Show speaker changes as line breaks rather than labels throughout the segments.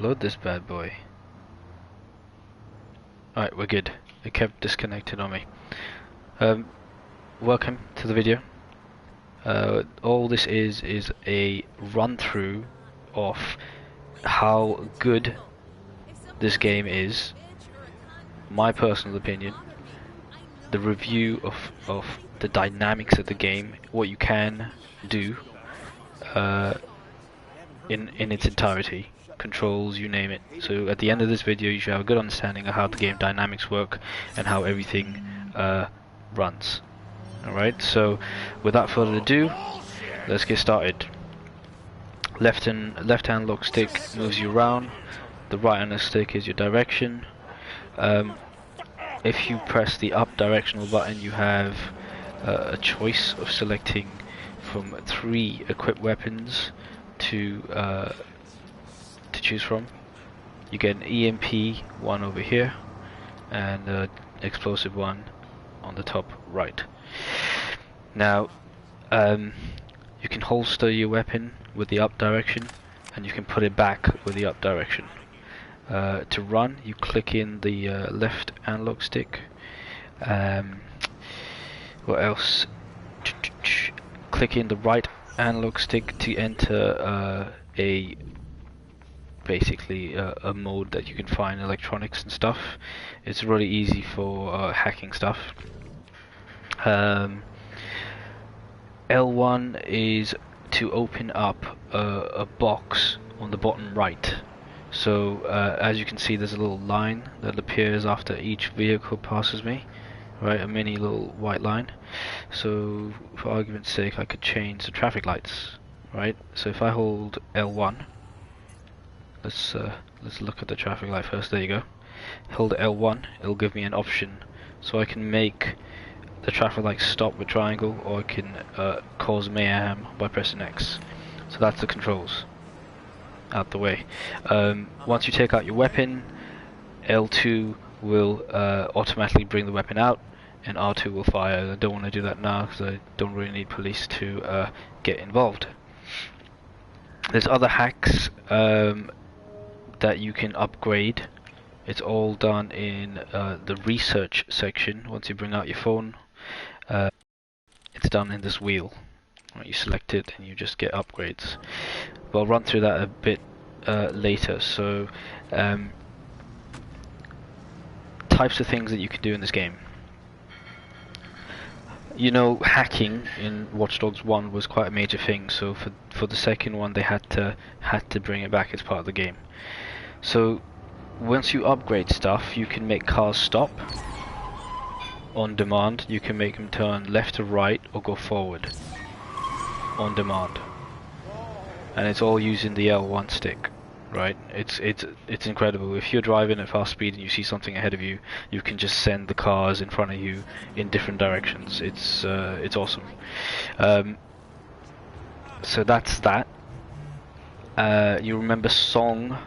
Load this bad boy. Alright, we're good. It kept disconnected on me. Welcome to the video. All this is a run through of how good this game is, my personal opinion, the review of the dynamics of the game, what you can do in its entirety, controls, you name it. So at the end of this video you should have a good understanding of how the game dynamics work and how everything runs. Alright, so without further ado, let's get started. Left hand lock stick moves you around, the right hand stick is your direction. If you press the up directional button, you have a choice of selecting from 3 equipped weapons to choose from. You get an EMP one over here and an explosive one on the top right. Now you can holster your weapon with the up direction and you can put it back with the up direction. To run, you click in the left analog stick. What else? Click in the right analog stick to enter basically a mode that you can find electronics and stuff. It's really easy for hacking stuff. L1 is to open up a box on the bottom right. So as you can see, there's a little line that appears after each vehicle passes me, right? A mini little white line. So for argument's sake, I could change the traffic lights, right? So if I hold L1, let's look at the traffic light first. There you go. Hold L1, it'll give me an option, so I can make the traffic light stop with triangle, or I can cause mayhem by pressing X. So that's the controls out the way. Once you take out your weapon, L2 will automatically bring the weapon out, and R2 will fire. I don't want to do that now because I don't really need police to get involved. There's other hacks that you can upgrade. It's all done in the research section. Once you bring out your phone, it's done in this wheel. Right, you select it and you just get upgrades. But I'll run through that a bit later. So types of things that you can do in this game. You know, hacking in Watchdogs 1 was quite a major thing, so for the second one they had to bring it back as part of the game. So once you upgrade stuff, you can make cars stop on demand. You can make them turn left to right or go forward on demand, and it's all using the L1 stick, right? It's incredible. If you're driving at fast speed and you see something ahead of you, you can just send the cars in front of you in different directions. It's awesome. So that's that. You remember song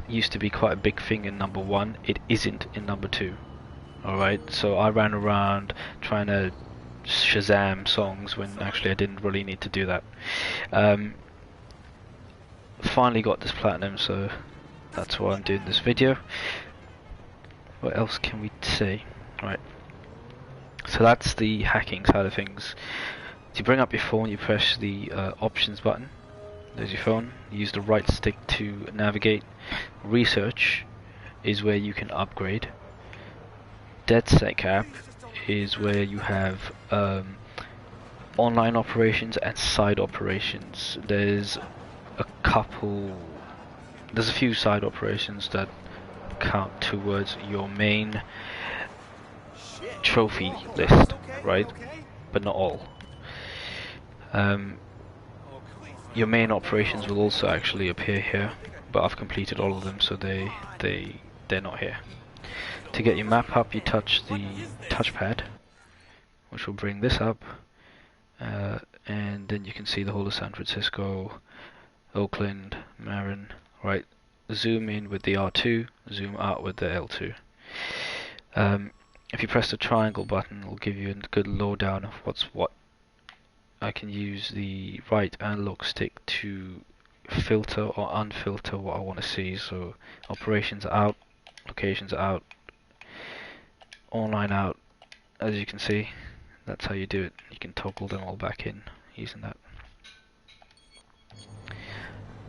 used to be quite a big thing in number 1. It isn't in number 2. Alright, so I ran around trying to Shazam songs when actually I didn't really need to do that. Finally got this platinum, so that's why I'm doing this video. What else can we say? Right, so that's the hacking side of things. To bring up your phone, you press the options button. There's your phone. Use the right stick to navigate. Research is where you can upgrade. DedSec app is where you have online operations and side operations. There's a few side operations that count towards your main trophy list, right? But not all. Your main operations will also actually appear here, but I've completed all of them, so they're not here. To get your map up, you touch the touchpad, which will bring this up, and then you can see the whole of San Francisco, Oakland, Marin. Right, zoom in with the R2, zoom out with the L2. If you press the triangle button, it will give you a good lowdown of what's what. I can use the right analog stick to filter or unfilter what I want to see. So operations are out, locations are out, online out. As you can see, that's how you do it. You can toggle them all back in using that.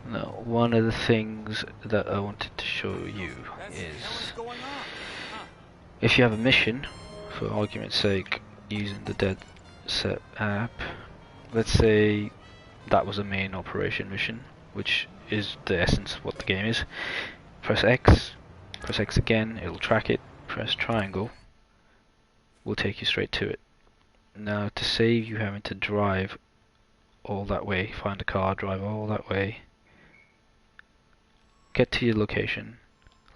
Now, one of the things that I wanted to show you is if you have a mission, for argument's sake, using the Dead Set app, let's say that was a main operation mission, which is the essence of what the game is. Press X again, it'll track it. Press triangle, will take you straight to it. Now, to save you having to drive all that way, find a car, drive all that way, get to your location,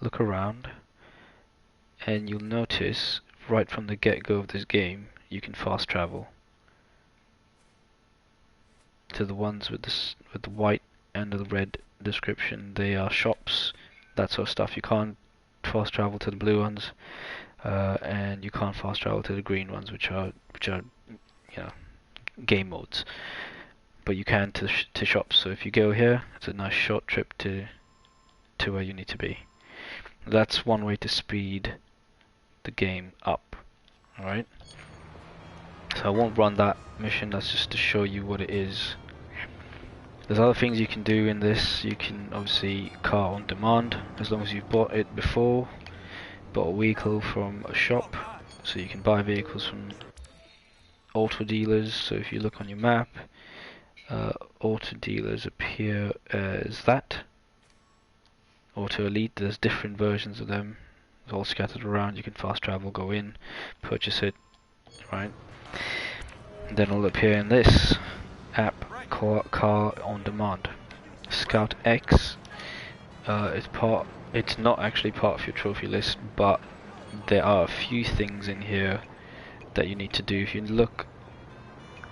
look around, and you'll notice right from the get-go of this game you can fast travel to the ones with the white and the red description. They are shops, that sort of stuff. You can't fast travel to the blue ones, and you can't fast travel to the green ones, which are game modes. But you can to shops. So if you go here, it's a nice short trip to where you need to be. That's one way to speed the game up. Alright, so I won't run that mission, that's just to show you what it is. There's other things you can do in this. You can obviously car on demand, as long as you've bought it before, bought a vehicle from a shop, so you can buy vehicles from auto dealers. So if you look on your map, auto dealers appear as that. Auto Elite, there's different versions of them. It's all scattered around. You can fast travel, go in, purchase it, right? And then it'll appear in this app, car on demand. Scout X, it's not actually part of your trophy list, but there are a few things in here that you need to do. If you look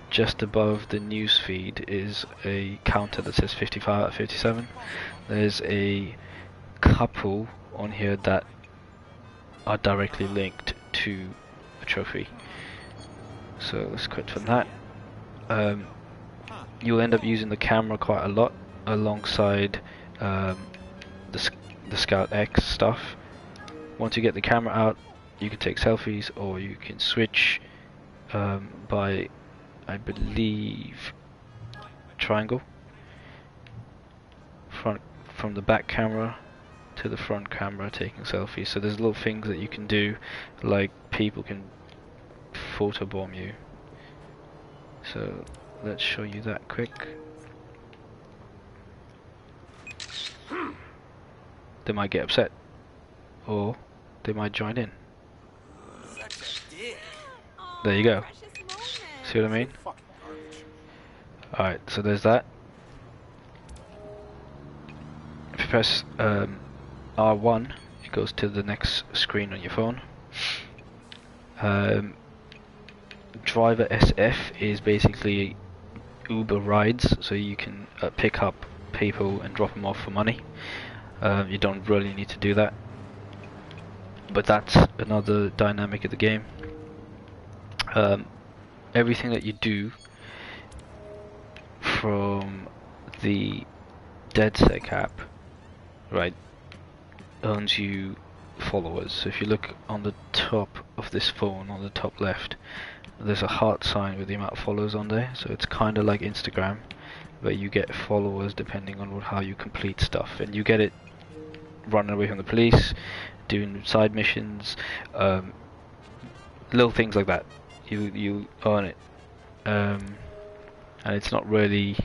just above the news feed is a counter that says 55 out of 57. There's a couple on here that are directly linked to a trophy. So let's quit from that. You'll end up using the camera quite a lot alongside the Scout X stuff. Once you get the camera out, you can take selfies, or you can switch by, I believe, triangle, from the back camera to the front camera, taking selfies. So there's little things that you can do, like people can photobomb you. So let's show you that quick. They might get upset, or they might join in. There you go. See what I mean? Alright, so there's that. If you press R1, it goes to the next screen on your phone. Driver SF is basically Uber rides, so you can pick up people and drop them off for money. You don't really need to do that, but that's another dynamic of the game. Everything that you do from the DeadSec app, right, earns you followers. So if you look on the top of this phone, on the top left, there's a heart sign with the amount of followers on there. So it's kind of like Instagram, where you get followers depending on how you complete stuff, and you get it running away from the police, doing side missions, little things like that. You earn it, and it's not really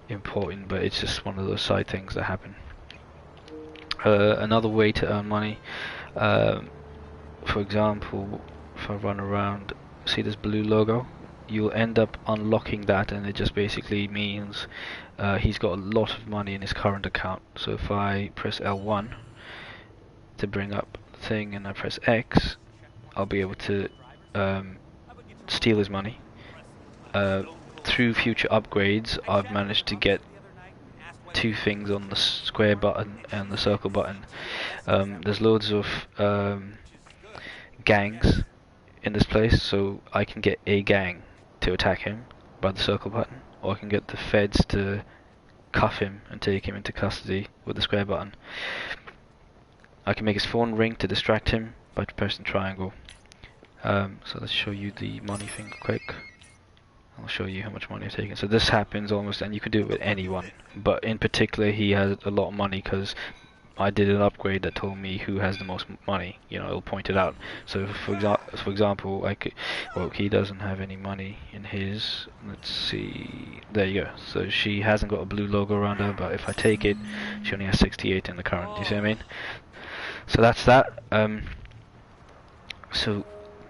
important, but it's just one of those side things that happen. Another way to earn money, for example, if I run around, see this blue logo, you'll end up unlocking that, and it just basically means he's got a lot of money in his current account. So if I press L1 to bring up the thing and I press X, I'll be able to steal his money. Through future upgrades, I've managed to get two things on the square button and the circle button. There's loads of gangs in this place, so I can get a gang to attack him by the circle button, or I can get the feds to cuff him and take him into custody with the square button. I can make his phone ring to distract him by pressing triangle. So let's show you the money thing quick. I'll show you how much money I've taken. So this happens almost, and you can do it with anyone, but in particular he has a lot of money because I did an upgrade that told me who has the most money. You know, it'll point it out. So for example, I could, well, he doesn't have any money in his. Let's see. There you go. So she hasn't got a blue logo around her, but if I take it, she only has 68 in the current. Do you see what I mean? So that's that. So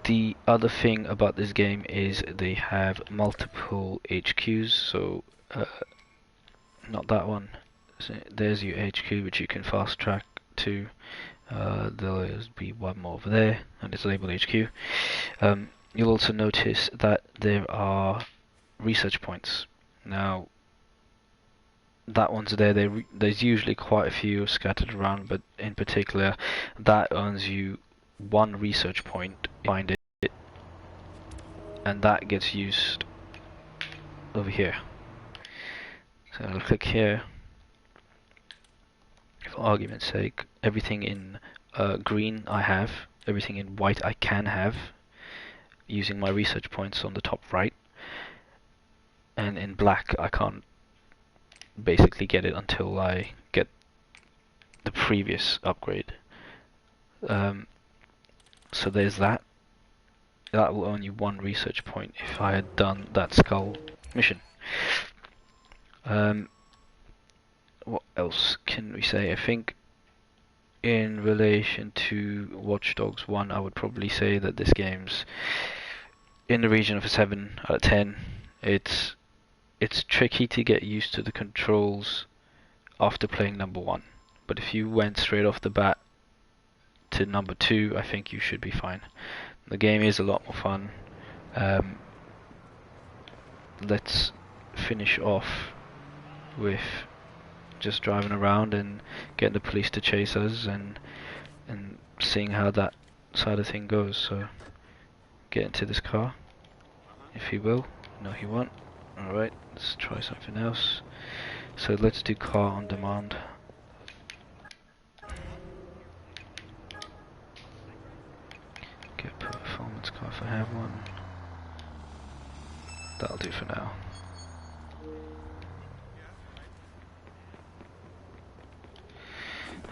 the other thing about this game is they have multiple HQs. So not that one. So there's your HQ, which you can fast track to. There'll be one more over there, and it's labeled HQ. You'll also notice that there are research points. Now, that one's there. There's usually quite a few scattered around, but in particular, that earns you one research point. Find it, and that gets used over here. So I'll click here. For argument's sake, everything in green I have, everything in white I can have, using my research points on the top right, and in black I can't basically get it until I get the previous upgrade. So there's that. That will earn you one research point if I had done that skull mission. What else can we say? I think in relation to Watchdogs 1, I would probably say that this game's in the region of a 7 out of 10. It's tricky to get used to the controls after playing number 1, but if you went straight off the bat to number 2, I think you should be fine. The game is a lot more fun. Let's finish off with just driving around and getting the police to chase us and seeing how that side of thing goes. So get into this car, if he will. No, he won't. Alright, let's try something else. So let's do car on demand. Get performance car if I have one. That'll do for now.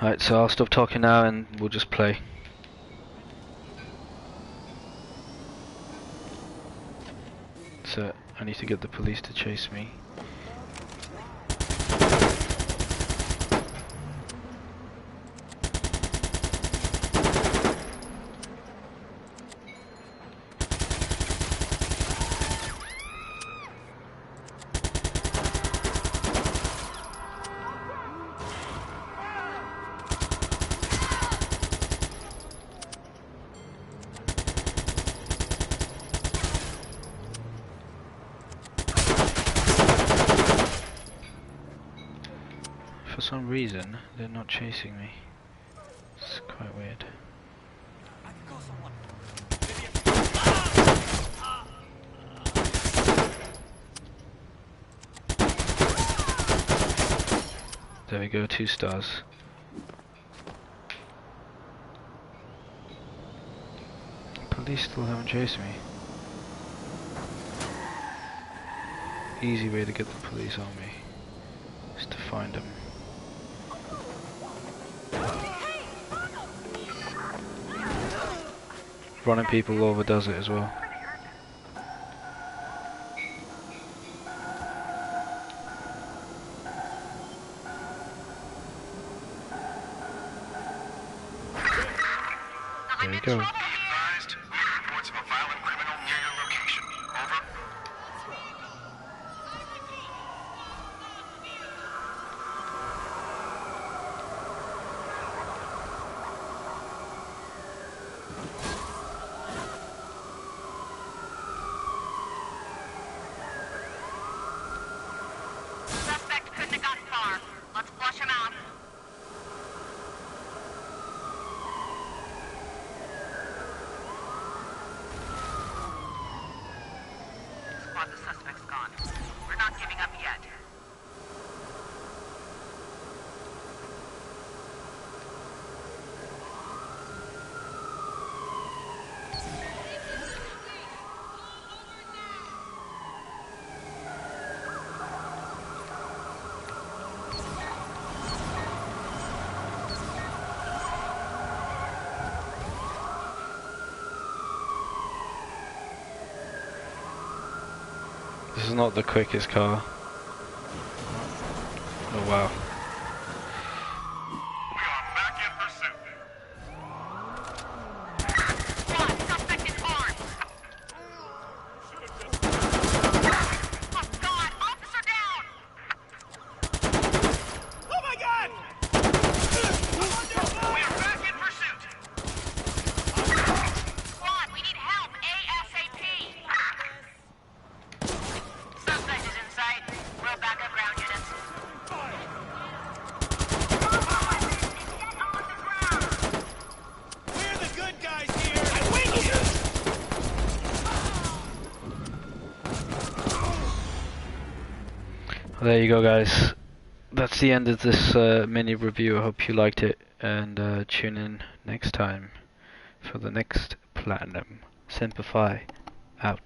Alright, so I'll stop talking now and we'll just play. So I need to get the police to chase me. For some reason, they're not chasing me. It's quite weird. There we go, 2 stars. Police still haven't chased me. Easy way to get the police on me is to find them. Running people over does it as well. There we go.
Reports of a violent criminal near your location. Over.
Suspect couldn't have gotten far. Let's flush him out. Squad, the suspect's gone. We're not giving up yet.
This is not the quickest car. Oh wow.
We are back in pursuit.
Squad, suspect is armed. Oh God, officer down!
Oh my God! We are back in pursuit.
Squad, we need help ASAP. Suspect is in sight. We'll back up ground units.
We're the good guys here. I win you.
There you go, guys. That's the end of this mini review. I hope you liked it, and tune in next time for the next platinum. SempherFi out.